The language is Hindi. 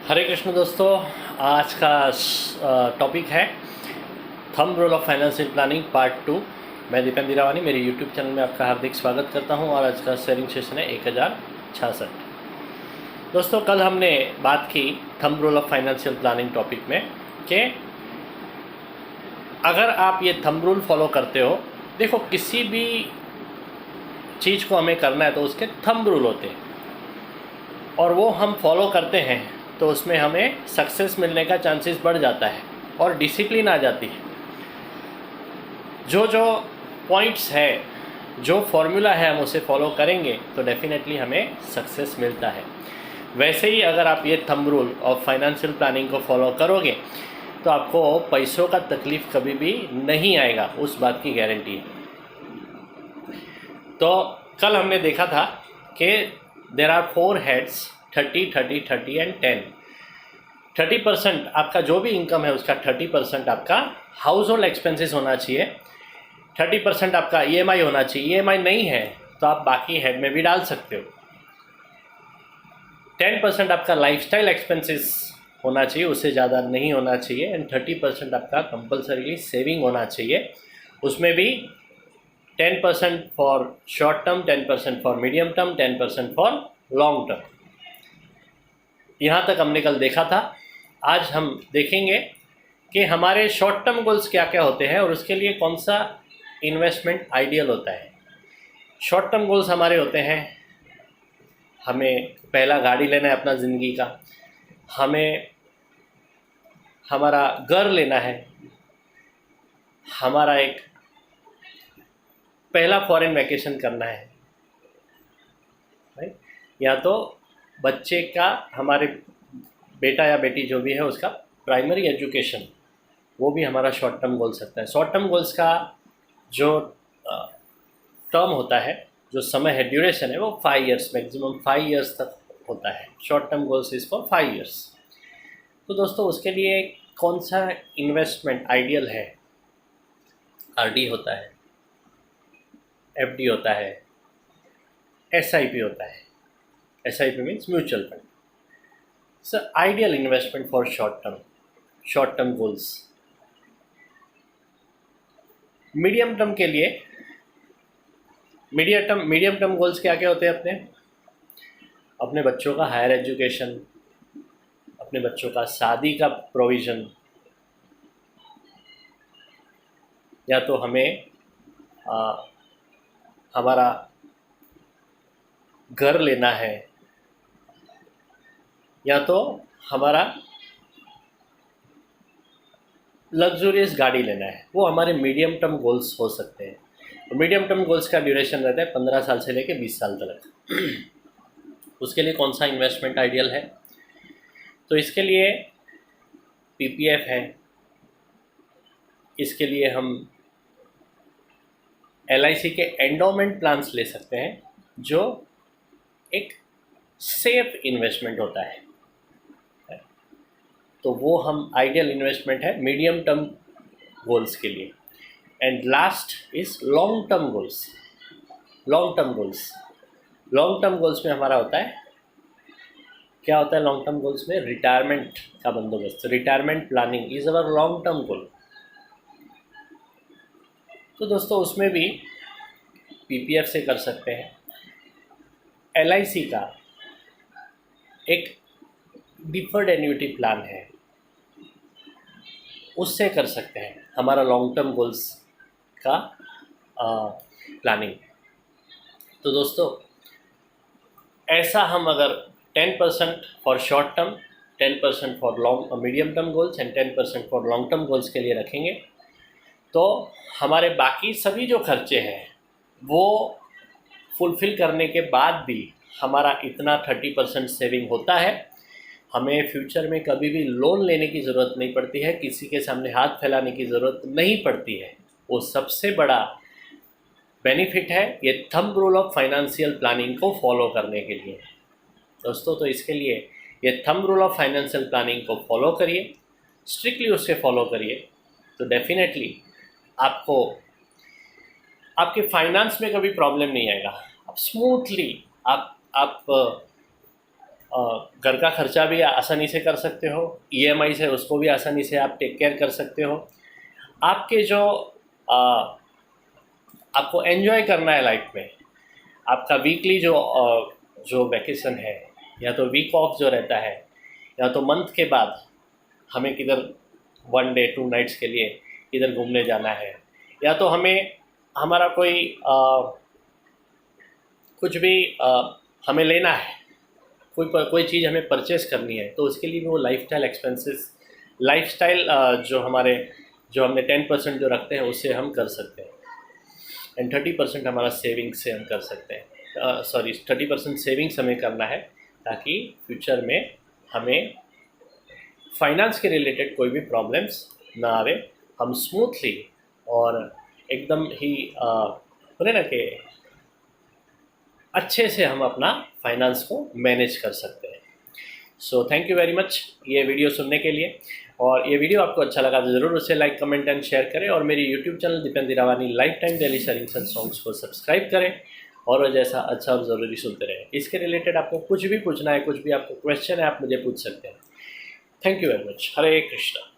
हरे कृष्ण दोस्तों। आज का टॉपिक है thumb rule of financial planning part 2। मैं दीपेंद्र रावानी, मेरे यूट्यूब चैनल में आपका हार्दिक स्वागत करता हूं और आज का शेयरिंग सेशन है 1066। दोस्तों, कल हमने बात की thumb rule of financial planning topic में कि अगर आप ये थंब रूल फॉलो करते हो, देखो किसी भी चीज़ को हमें करना है तो उसके थंब रूल होते हैं और वो हम फॉलो करते हैं तो उसमें हमें सक्सेस मिलने का चांसेस बढ़ जाता है और डिसिप्लिन आ जाती है। जो जो पॉइंट्स है, जो फॉर्मूला है, हम उसे फॉलो करेंगे तो डेफिनेटली हमें सक्सेस मिलता है। वैसे ही अगर आप ये thumb rule of financial planning को फॉलो करोगे तो आपको पैसों का तकलीफ़ कभी भी नहीं आएगा, उस बात की गारंटी है। तो कल हमने देखा था कि देर आर 4 हेड्स, 30, 30, 30 एंड 10। 30% आपका जो भी इनकम है उसका 30% आपका हाउस होल्ड एक्सपेंसेस होना चाहिए। 30% आपका ईएमआई होना चाहिए। ईएमआई नहीं है तो आप बाकी हेड में भी डाल सकते हो। 10% आपका लाइफस्टाइल एक्सपेंसेस होना चाहिए, उससे ज़्यादा नहीं होना चाहिए। एंड 30% आपका कंपल्सरीली सेविंग होना चाहिए। उसमें भी 10% for short term, 10% for medium term, 10% for long term. यहाँ तक हमने कल देखा था। आज हम देखेंगे कि हमारे शॉर्ट टर्म गोल्स क्या क्या होते हैं और उसके लिए कौन सा इन्वेस्टमेंट आइडियल होता है। शॉर्ट टर्म गोल्स हमारे होते हैं, हमें पहला गाड़ी लेना है अपना ज़िंदगी का, हमें हमारा घर लेना है, हमारा एक पहला फॉरेन वैकेशन करना है, राइट? या तो बच्चे का, हमारे बेटा या बेटी जो भी है उसका प्राइमरी एजुकेशन, वो भी हमारा शॉर्ट टर्म गोल सकता है। शॉर्ट टर्म गोल्स का जो टर्म होता है, जो समय है, ड्यूरेशन है, वो 5 ईयर्स, मैक्सिमम 5 ईयर्स तक होता है। Short term goals is for 5 years. तो दोस्तों, उसके लिए कौन सा इन्वेस्टमेंट आइडियल है? आरडी होता है, एफडी होता है, एसआईपी होता है। SIP means mutual fund. So ideal investment for short term goals. Medium term के लिए मीडियम टर्म गोल्स क्या क्या होते हैं? अपने बच्चों का हायर एजुकेशन, अपने बच्चों का शादी का प्रोविज़न, या तो हमें हमारा घर लेना है, या तो हमारा लग्जूरियस गाड़ी लेना है। वो हमारे मीडियम टर्म गोल्स हो सकते हैं। मीडियम टर्म गोल्स का ड्यूरेशन रहता है 15 साल से लेकर 20 साल तक। उसके लिए कौन सा इन्वेस्टमेंट आइडियल है? तो इसके लिए पीपीएफ है, इसके लिए हम एलआईसी के एंडोमेंट प्लान्स ले सकते हैं, जो एक सेफ इन्वेस्टमेंट होता है। तो वो हम आइडियल इन्वेस्टमेंट है मीडियम टर्म गोल्स के लिए। And last is long term goals. Long term goals में हमारा होता है, क्या होता है लॉन्ग टर्म गोल्स में? रिटायरमेंट का बंदोबस्त। Retirement planning is our long term goal. तो दोस्तों, उसमें भी पीपीएफ से कर सकते हैं। एलआईसी का एक डिफर्ड एन्युटी प्लान है, उससे कर सकते हैं हमारा लॉन्ग टर्म गोल्स का प्लानिंग। तो दोस्तों, ऐसा हम अगर 10% for short term, 10% for medium term goals and 10% for long term goals के लिए रखेंगे तो हमारे बाकी सभी जो खर्चे हैं वो फुलफ़िल करने के बाद भी हमारा इतना 30% सेविंग होता है। हमें फ्यूचर में कभी भी लोन लेने की ज़रूरत नहीं पड़ती है, किसी के सामने हाथ फैलाने की ज़रूरत नहीं पड़ती है। वो सबसे बड़ा बेनिफिट है ये thumb rule of financial planning को फॉलो करने के लिए। दोस्तों, तो इसके लिए ये thumb rule of financial planning को फॉलो करिए, स्ट्रिक्टली उससे फॉलो करिए, तो डेफिनेटली आपको आपके फाइनेंस में कभी प्रॉब्लम नहीं आएगा। आप स्मूथली आप घर का खर्चा भी आसानी से कर सकते हो, EMI से उसको भी आसानी से आप टेक केयर कर सकते हो। आपके जो आपको एंजॉय करना है लाइफ में, आपका वीकली जो वैकेशन है, या तो वीक ऑफ जो रहता है, या तो मंथ के बाद हमें किधर 1 डे 2 नाइट्स के लिए किधर घूमने जाना है, या तो हमें हमारा कोई कुछ भी हमें लेना है, कोई चीज़ हमें परचेस करनी है, तो उसके लिए भी वो लाइफस्टाइल एक्सपेंसेस, लाइफस्टाइल जो हमने 10% जो रखते हैं उससे हम कर सकते हैं, एंड 30% हमारा सेविंग्स से हम कर सकते हैं। 30% सेविंग्स हमें करना है, ताकि फ्यूचर में हमें फाइनेंस के रिलेटेड कोई भी प्रॉब्लम्स ना आवे, हम स्मूथली और एकदम ही बोले ना कि अच्छे से हम अपना फाइनेंस को मैनेज कर सकते हैं। So thank you very much ये वीडियो सुनने के लिए, और ये वीडियो आपको अच्छा लगा तो ज़रूर उसे लाइक, कमेंट एंड शेयर करें, और मेरी YouTube channel Dipendra Hirawani lifetime daily sharings and songs को सब्सक्राइब करें, और वह जैसा अच्छा और ज़रूरी सुनते रहें। इसके रिलेटेड आपको कुछ भी पूछना है, कुछ भी आपको क्वेश्चन है, आप मुझे पूछ सकते हैं। Thank you very much. Hare Krishna.